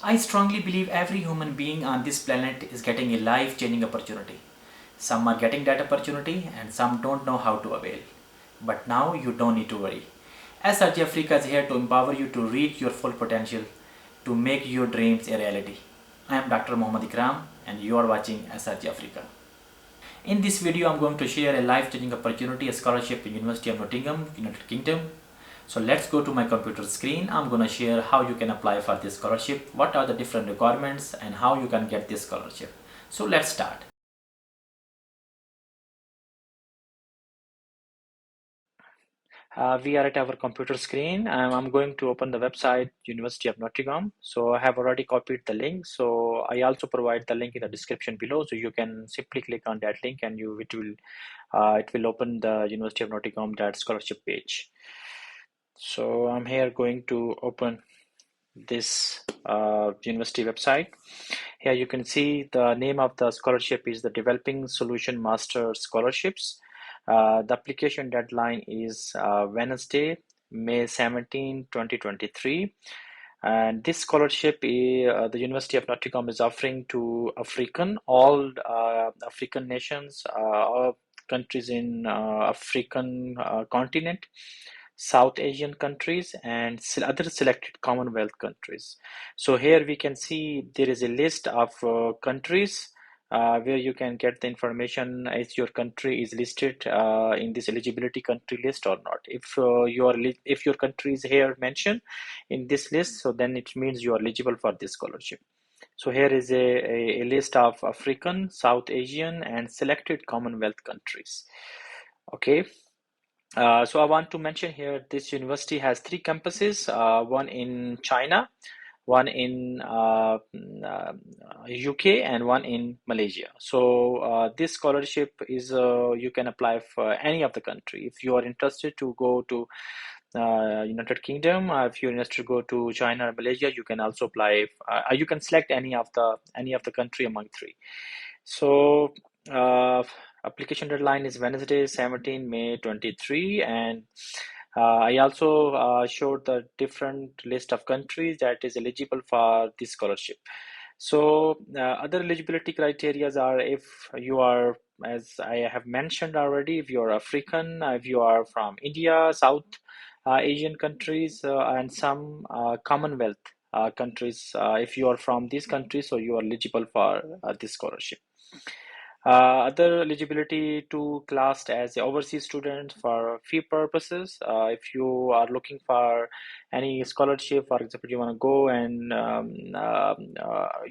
I strongly believe every human being on this planet is getting a life-changing opportunity. Some are getting that opportunity and some don't know how to avail. But now you don't need to worry. As Srjafrica is here to empower you to reach your full potential, to make your dreams a reality. I am Dr. Mohammad Ikram and you are watching SRG Africa. In this video, I'm going to share a life-changing opportunity, a scholarship in University of Nottingham, United Kingdom. So let's go to my computer screen. I'm going to share how you can apply for this scholarship, what are the different requirements and how you can get this scholarship. So let's start. We are at our computer screen and I'm going to open the website University of Nottingham. So I have already copied the link. So I also provide the link in the description below. So you can simply click on that link and it will open the University of Nottingham that scholarship page. So I'm here going to open this university website. Here you can see the name of the scholarship is the Developing Solution Master Scholarships. The application deadline is Wednesday, May 17, 2023. And this scholarship, the University of Nottingham is offering to all African nations, all countries in African continent, South Asian countries, and other selected Commonwealth countries. So here we can see there is a list of countries where you can get the information if your country is listed in this eligibility country list or not. If your country is here mentioned in this list, so then it means you are eligible for this scholarship. So here is a list of African, South Asian, and selected Commonwealth countries. Okay. So I want to mention here this university has three campuses, one in China, one in UK, and one in Malaysia. So this scholarship is you can apply for any of the country. If you are interested to go to United Kingdom, if you're interested to go to China or Malaysia, you can also apply. You can select any of the country among three. So application deadline is Wednesday, 17 May 23, and I also showed the different list of countries that is eligible for this scholarship. So other eligibility criteria are if you are, as I have mentioned already, if you are African, if you are from India, South Asian countries, and some Commonwealth countries. If you are from these countries, so you are eligible for this scholarship. Other eligibility to classed as a overseas student for fee purposes. If you are looking for any scholarship, for example, you want to go and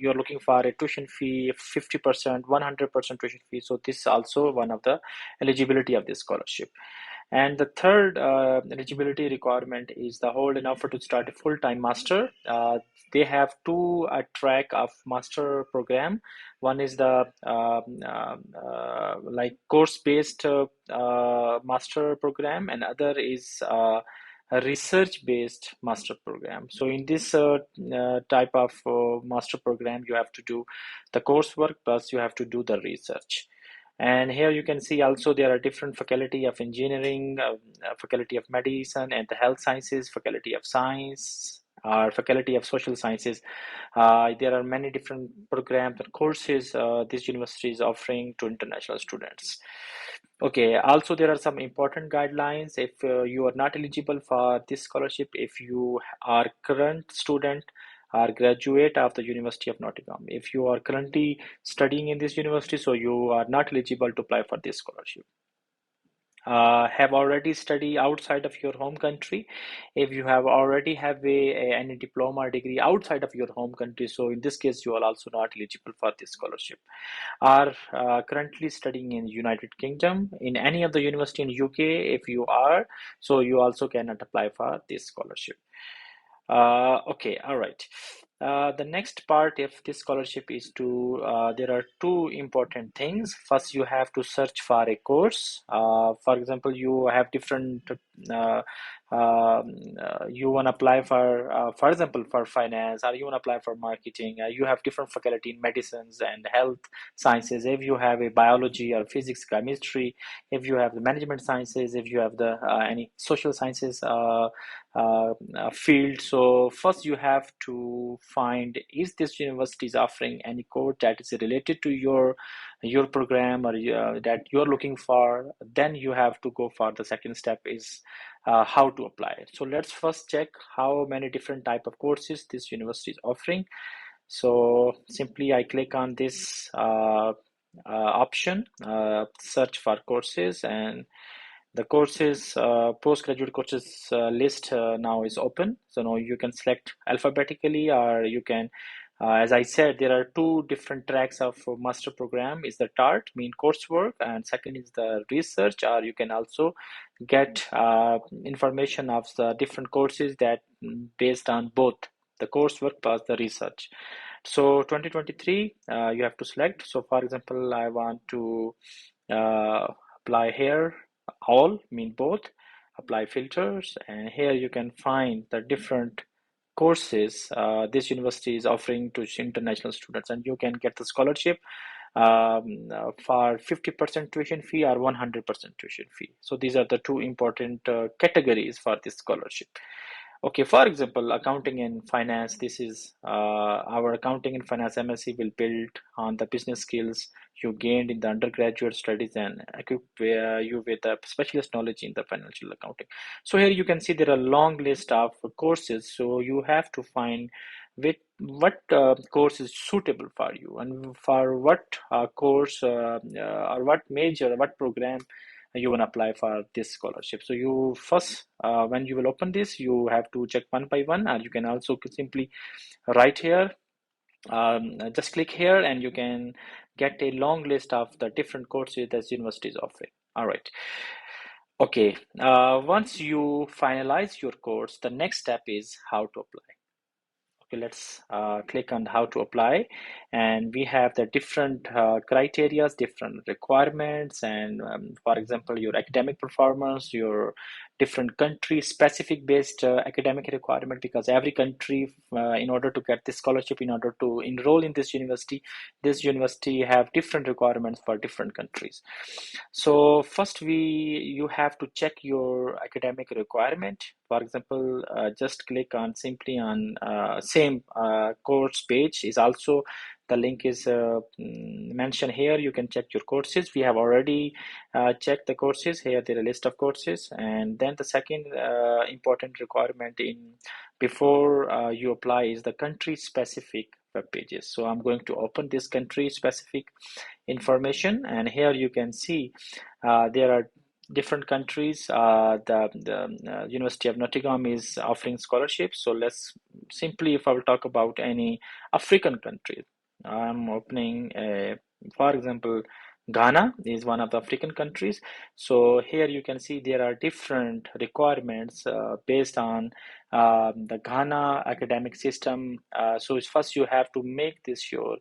you're looking for a tuition fee, 50%, 100% tuition fee. So this is also one of the eligibility of this scholarship. And the third eligibility requirement is the hold an offer to start a full-time master. They have two track of master program. One is the like course-based master program, and other is a research-based master program. So in this type of master program, you have to do the coursework plus you have to do the research. And here you can see also there are different faculty of engineering, faculty of medicine and the health sciences, faculty of science, or faculty of social sciences. There are many different programs and courses this university is offering to international students. Okay, also there are some important guidelines. If you are not eligible for this scholarship, if you are current student or graduate of the University of Nottingham, if you are currently studying in this university, so you are not eligible to apply for this scholarship. Have already studied outside of your home country, if you have already have any diploma or degree outside of your home country, so in this case you are also not eligible for this scholarship. Are currently studying in United Kingdom in any of the university in UK, if you are, so you also cannot apply for this scholarship. Okay, all right. The next part of this scholarship is there are two important things. First, you have to search for a course. For example, you have different uh, you want to apply for example, for finance, or you want to apply for marketing. You have different faculty in medicines and health sciences. If you have a biology or physics, chemistry, if you have the management sciences, if you have the any social sciences field. So first you have to find, is this university is offering any course that is related to your program, or that you're looking for. Then you have to go for the second step, is how to apply it. So let's first check how many different type of courses this university is offering. So simply I click on this option, search for courses, and the courses, postgraduate courses list now is open. So now you can select alphabetically, or you can, as I said, there are two different tracks of master program. Is the TART, mean coursework, and second is the research. Or you can also get information of the different courses that based on both the coursework plus the research. So 2023, you have to select. So for example, I want to uh, apply here, all mean both, apply filters, and here you can find the different courses this university is offering to international students, and you can get the scholarship for 50% tuition fee or 100% tuition fee. So these are the two important categories for this scholarship. Okay, for example, accounting and finance. This is our accounting and finance MSc will build on the business skills you gained in the undergraduate studies and equip you with a specialist knowledge in the financial accounting. So here you can see there are a long list of courses. So you have to find with what course is suitable for you, and for what course or what major, what program you want to apply for this scholarship. So you first, when you will open this, you have to check one by one, or you can also simply write here, just click here, and you can get a long list of the different courses that university is offering. All right. Okay. Once you finalize your course, the next step is how to apply. Okay, let's click on how to apply, and we have the different criteria, different requirements, and for example, your academic performance, your different country specific based academic requirement, because every country, in order to get this scholarship, in order to enroll in this university have different requirements for different countries. So first you have to check your academic requirement. For example, just click on simply on same course page is also, the link is mentioned here. You can check your courses. We have already checked the courses. Here there are a list of courses, and then the second important requirement in before you apply is the country specific web pages. So I'm going to open this country specific information, and here you can see there are different countries. The University of Nottingham is offering scholarships. So let's simply, if I will talk about any African country, I'm opening for example, Ghana is one of the African countries. So here you can see there are different requirements based on the Ghana academic system. So first you have to make this sure.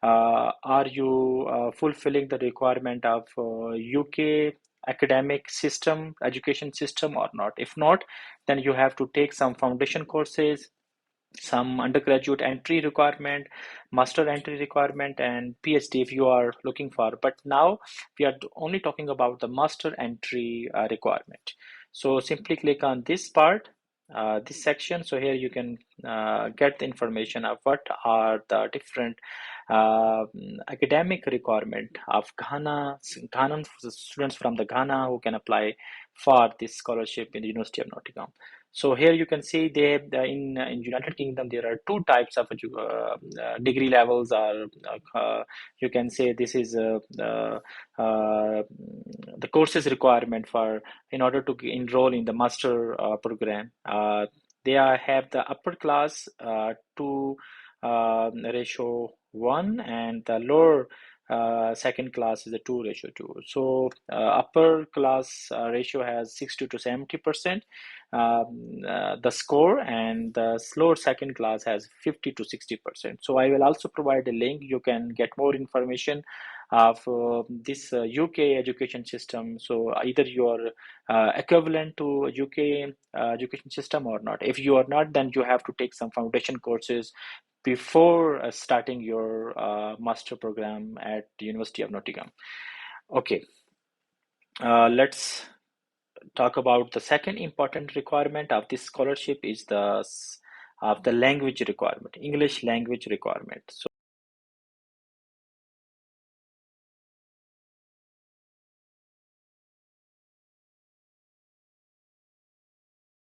Are you fulfilling the requirement of UK academic system, education system, or not? If not, then you have to take some foundation courses, some undergraduate entry requirement, master entry requirement, and PhD if you are looking for. But now we are only talking about the master entry requirement. So simply click on this part, this section. So here you can get the information of what are the different uh, academic requirement of Ghanan students from the Ghana who can apply for this scholarship in the University of Nottingham. So here you can see they in United Kingdom there are two types of degree levels, or you can say this is the courses requirement for in order to enroll in the master program. Have the upper class 2 ratio 1, and the lower second class is a 2 ratio 2. So upper class ratio has 60 to 70% the score, and the lower second class has 50 to 60%. So I will also provide a link. You can get more information of this UK education system. So either you are equivalent to UK education system or not. If you are not, then you have to take some foundation courses before starting your master program at the University of Nottingham. Okay, let's talk about the second important requirement of this scholarship is the language requirement, English language requirement.